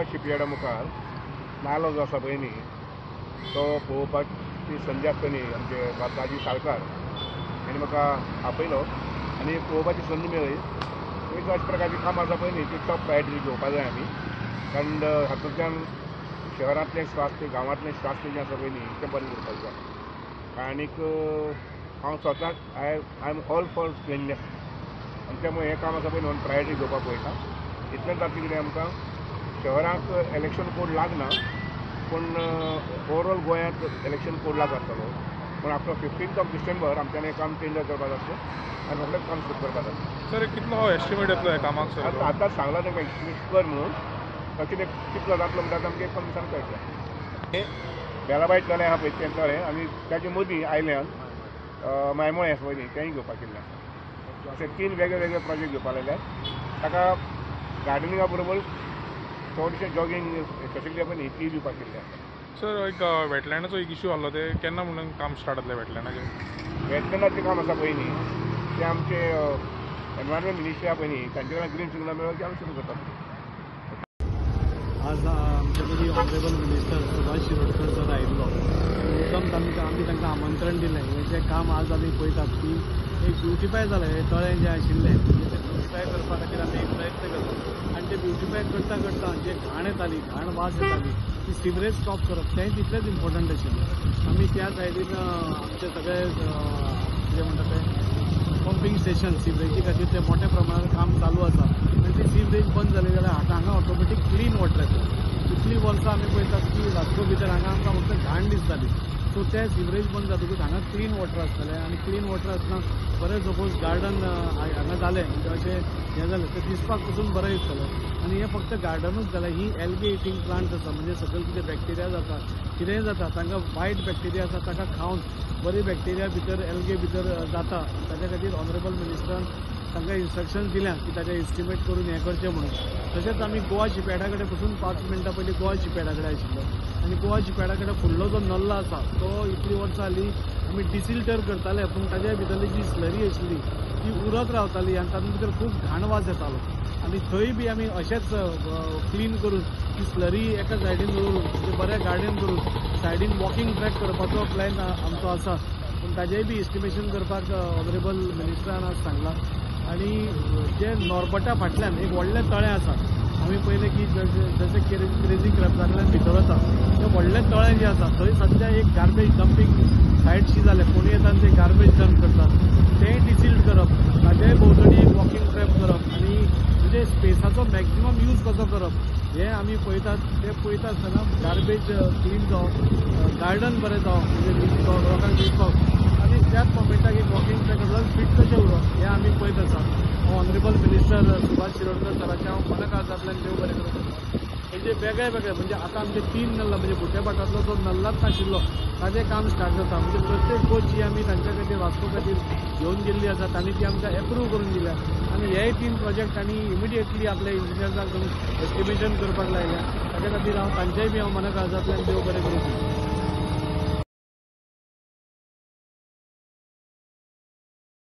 गोवा शिपयार्डा मुखार नालो जो आसा पळय न्ही तो पळोवपाची संदी आसतली आमचे राजी साळकार हांणी म्हाका आपयलो आनी पळोवपाची संदी मेळ्ळी. थंय अशा प्रकारची कामां आसा पळय न्ही ती टॉप प्रायोरिटी घेवपाक जाय आमी, कारण हातूंतल्यान शहरांतलें स्वास्थ्य गांवांतलें स्वास्थ्य जें आसा पळय न्ही तें बरें उरपाक जाय. आनीक हांव स्वताक I am all for cleanness आनी त्यामुळे हें काम आसा पळय न्ही प्रायोरिटी घेवपाक पळयता. इतलेंच जातलें कितें आमकां शहरांत इलेक्शन कोड लागना पूण ओवरऑल गोंयांत इलेक्शन कोड लागतलो. पूण आफ्टर 15th डिसेंबर आमच्यान हें काम टेंडर करपाक जातलें आनी रोखडेंच काम सुरू करपाक जातलें. सर कितलो एस्टिमेट येतलो ह्या कामाक? सर आतां सांगला तांकां एस्टिमेट कर म्हणून, ताचे कितलो जातलो म्हणटा आमकां 1 दिसान कळटलें. बेलाबायत जालें आहा पळय तें तळें आनी ताचे मदीं आयल्यान मायमोळें आसा पळय न्ही तेंय घेवपाक केल्लें आसा. अशे 3 वेगळे प्रोजेक्ट घेवपाक लायल्यात. ताका गार्डनिंगा बरोबर चडशे जॉगिंग फेसिलिटी पळय न्ही ती दिवपाक केल्ली आसा. सर एक वेटलँडाचो एक इश्यू आसलो ते केन्ना म्हणून काम स्टार्ट जातलें वेटलँडाचें? वेटलँडाचें काम आसा पळय न्ही तें आमचे एनवायरमेंट मिनिस्ट्री आहा पळय न्ही तांचे कडेन ग्रीन सिग्नल मेळ्ळो की आमी सुरू करतात. आज आमचे मदीं honourable minister Subhash Shirodkar sir आयिल्लो. मुद्दम आमी तांकां आमंत्रण दिलें. हें जें काम आज आमी पळयतात की एक ब्युटिफाय जालें हें तळें जें आशिल्लें तें ब्युटिफाय करपा खातीर आमी एक प्रयत्न करतात आनी तें ब्युटिफाय करता करता जे घाण येताली घाण वास येताली ती सिवरेज स्टॉप करप तेंय तितलेंच इम्पॉर्टंट आशिल्लें. आमी त्या सायडीन आमचे सगळे जें म्हणटा तें पंपिंग स्टेशन सिवरेजी खातीर तें मोठ्या प्रमाणांत काम चालू आसा आनी ती सिवरेज बंद जाली जाल्यार हांगा ऑटोमॅटीक क्लीन वॉटर येता. इतलीं वर्सां आमी पळयतात की वास्को भितर हांगा आमकां फक्त घाण दिसताली. सो तें सिवरेज बंद जातकूच हांगा क्लीन वॉटर आसतलें आनी क्लीन वॉटर आसतना बरें सपोज गार्डन हांगा जालें म्हणजे अशें हें जालें तें दिसपाक पसून बरें दिसतलें. आनी हें फक्त गार्डनूच जालें, ही एल्गे इटींग प्लांट्स आसा म्हणजे सकयल कितें बॅक्टेरिया जाता कितेंय जाता तांकां वायट बॅक्टेरिया आसा ताका खावन बरी बॅक्टेरिया भितर एल्गे भितर जाता. ताच्या खातीर ऑनरेबल मिनिस्टरान तांकां इन्स्ट्रक्शन्स दिल्या की ताचें एस्टिमेट करून हें करचें म्हणून. तशेंच आमी गोवा शिपयार्डा कडेन पसून 5 मिनटां पयलीं गोवा शिपयार्डा कडेन आशिल्लो आनी गोवा शिपयार्डा कडेन फुडलो जो नल्लो आसा तो इतलीं वर्सां जालीं आमी डिसिल्टर करताले पूण ताच्या भितरली जी स्लरी आशिल्ली ती उरत रावताली आनी तातूंत भितर खूब घाण वास येतालो. आनी थंय बी आमी अशेंच क्लीन करून ती स्लरी एका सायडीन दवरून म्हणजे बरें गार्डन करून सायडीन वॉकिंग ट्रॅक करपाचो प्लॅन आमचो आसा. पूण ताजेंय बी एस्टिमेशन करपाक ऑनरेबल मिनिस्टरान आज सांगलां. आनी जे नॉर्बटा फाटल्यान एक व्हडलें तळें आसा आमी पयलें की जशें क्रेजी क्रॅप्सांतल्यान भितर वता तें व्हडलें तळें जें आसा थंय सद्या एक गार्बेज डंपींग सायटशी जालें कोणी येता आनी ते गार्बेज डंप करतात तें डिसिल्ड करप ताजेय भोंवतणी एक वॉकिंग ट्रॅक करप आनी म्हणजे स्पेसाचो मॅक्झिमम यूज कसो करप हें आमी पळयतात. तें पळयता आसतना गार्बेज क्लीन जावप गार्डन बरें जावप म्हणजे लोकांक दिसपाक आनी त्याच मोमेंटाक एक वॉकिंग ट्रॅक आसा फीट कशें उरप हें आमी पळयत आसा. ऑनरेबल मिनिस्टर सुभाष शिरोडकर सराचें हांव मनाक आजातल्यान देव बरें करता. म्हणजे वेगळे म्हणजे आतां आमचे 3 नल्ला म्हणजे बुट्टेपाटांतलो जो नल्लाच नाशिल्लो ताजें काम स्टार्ट जाता. म्हणजे प्रत्येक गोष्ट जी आमी तांच्या खातीर वास्को खातीर घेवन गेल्ली आसा तांणी ती आमकां एप्रूव करून दिल्या आनी हेय 3 प्रोजेक्ट आनी इमिडिएटली आपल्या इंजिनियर्सांक एस्टिमेशन करपाक लायल्या. ताच्या खातीर हांव तांचेय बी हांव मनाक आजातल्यान देव बरें करूं.